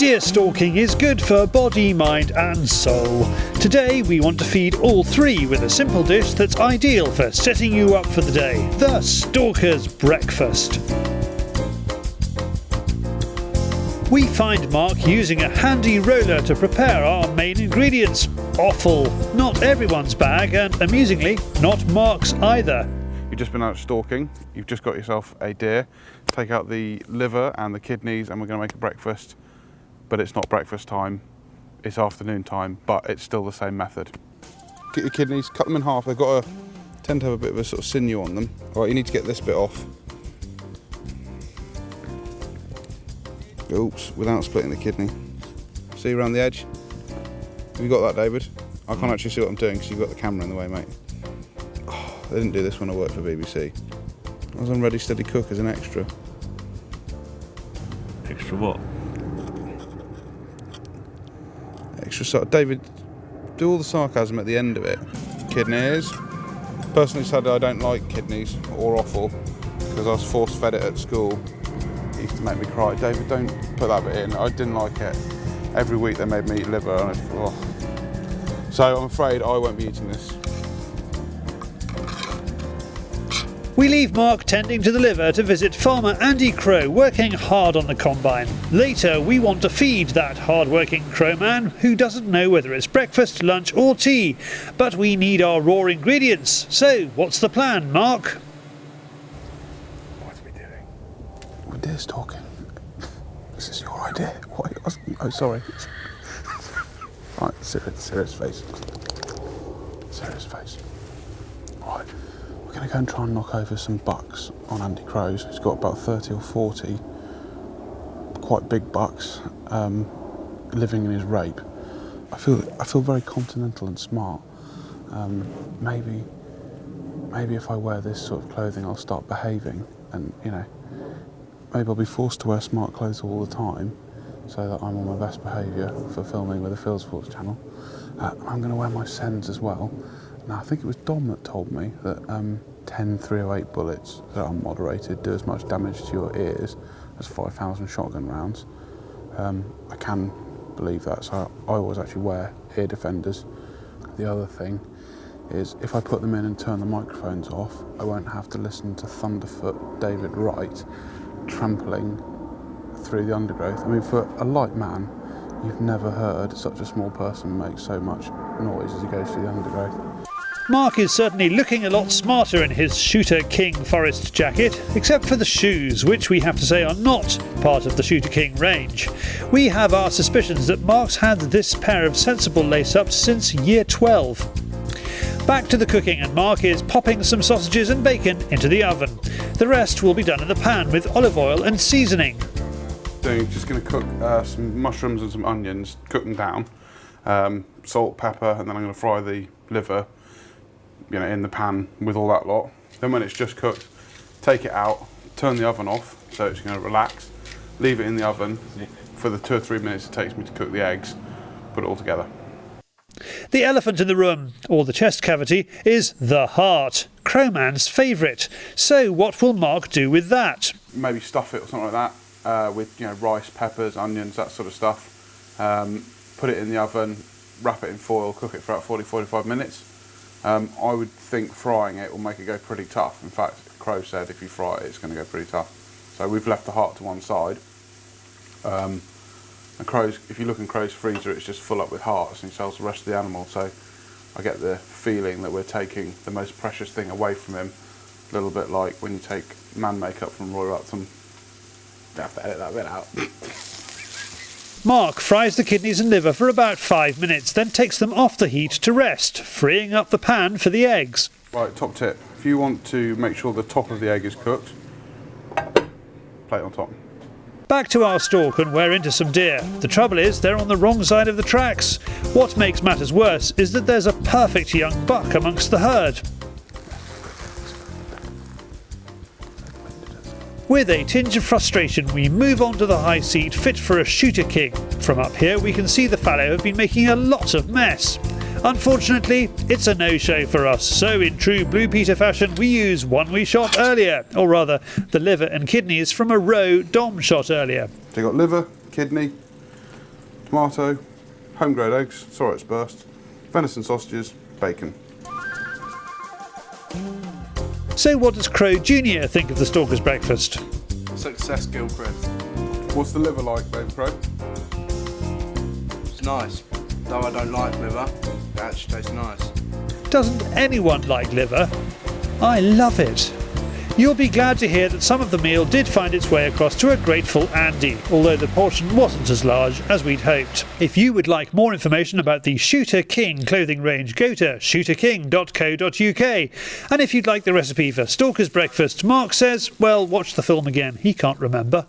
Deer stalking is good for body, mind and soul. Today we want to feed all three with a simple dish that's ideal for setting you up for the day. The Stalker's Breakfast. We find Mark using a handy roller to prepare our main ingredients. Offal. Not everyone's bag and, amusingly, not Mark's either. You've just been out stalking, you've just got yourself a deer. Take out the liver and the kidneys and we're going to make a breakfast. But it's not breakfast time, it's afternoon time, but it's still the same method. Get your kidneys, cut them in half. They've got tend to have a bit of a sort of sinew on them. All right, you need to get this bit off. Oops, without splitting the kidney. See around the edge? Have you got that, David? I can't actually see what I'm doing because you've got the camera in the way, mate. Oh, they didn't do this when I worked for BBC. I was on Ready Steady Cook as an extra. Extra what? Extra, David, do all the sarcasm at the end of it. Kidneys. Personally said I don't like kidneys or offal because I was force fed it at school. It used to make me cry. David, don't put that bit in. I didn't like it. Every week they made me eat liver and So I'm afraid I won't be eating this. We leave Mark tending to the liver to visit farmer Andy Crow working hard on the combine. Later we want to feed that hard-working crow man who doesn't know whether it's breakfast, lunch or tea. But we need our raw ingredients. So what's the plan, Mark? What are we doing? We're deer stalking. This is your idea. What? Oh, sorry. Right, serious face. Serious face. Right. We're going to go and try and knock over some bucks on Andy Crow's. He's got about 30 or 40 quite big bucks living in his rape. I feel very continental and smart. Maybe if I wear this sort of clothing I'll start behaving and, you know, maybe I'll be forced to wear smart clothes all the time so that I'm on my best behaviour for filming with the Fieldsports Channel. I'm going to wear my Sens as well. Now, I think it was Dom that told me that 10 .308 bullets that are moderated do as much damage to your ears as 5,000 shotgun rounds. I can believe that, so I always actually wear ear defenders. The other thing is if I put them in and turn the microphones off, I won't have to listen to Thunderfoot David Wright trampling through the undergrowth. I mean, for a light man, you've never heard such a small person make so much noise as he goes through the undergrowth. Mark is certainly looking a lot smarter in his Shooter King forest jacket, except for the shoes, which we have to say are not part of the Shooter King range. We have our suspicions that Mark's had this pair of sensible lace-ups since year 12. Back to the cooking, and Mark is popping some sausages and bacon into the oven. The rest will be done in the pan with olive oil and seasoning. So you're just going to cook some mushrooms and some onions, cook them down, salt, pepper, and then I'm going to fry the liver, you know, in the pan with all that lot. Then when it's just cooked, take it out, turn the oven off so it's going to relax, leave it in the oven for the 2 or 3 minutes it takes me to cook the eggs, put it all together. The elephant in the room, or the chest cavity, is the heart, Crowman's favourite. So what will Mark do with that? Maybe stuff it or something like that with, you know, rice, peppers, onions, that sort of stuff. Put it in the oven, wrap it in foil, cook it for about 40-45 minutes. I would think frying it will make it go pretty tough. In fact, Crow said if you fry it, it's going to go pretty tough. So we've left the heart to one side. And Crow's, if you look in Crow's freezer, it's just full up with hearts, and he sells the rest of the animal. So I get the feeling that we're taking the most precious thing away from him. A little bit like when you take man makeup from Roy Upton. You have to edit that bit out. Mark fries the kidneys and liver for about 5 minutes, then takes them off the heat to rest, freeing up the pan for the eggs. Right, top tip. If you want to make sure the top of the egg is cooked, plate on top. Back to our stalk, and we're into some deer. The trouble is, they're on the wrong side of the tracks. What makes matters worse is that there's a perfect young buck amongst the herd. With a tinge of frustration, we move on to the high seat fit for a Shooter King. From up here, we can see the fallow have been making a lot of mess. Unfortunately, it's a no-show for us, so in true Blue Peter fashion, we use one we shot earlier, or rather, the liver and kidneys from a roe Dom shot earlier. So you've got liver, kidney, tomato, home-grade eggs, sorry it's burst, venison sausages, bacon. So what does Crow Jr. think of the Stalker's breakfast? Success, Gilchrist. What's the liver like, Dave Crow? It's nice. Though I don't like liver, it actually tastes nice. Doesn't anyone like liver? I love it. You'll be glad to hear that some of the meal did find its way across to a grateful Andy, although the portion wasn't as large as we'd hoped. If you would like more information about the Shooter King clothing range, go to shooterking.co.uk. And if you'd like the recipe for Stalker's breakfast, Mark says, well, watch the film again, he can't remember.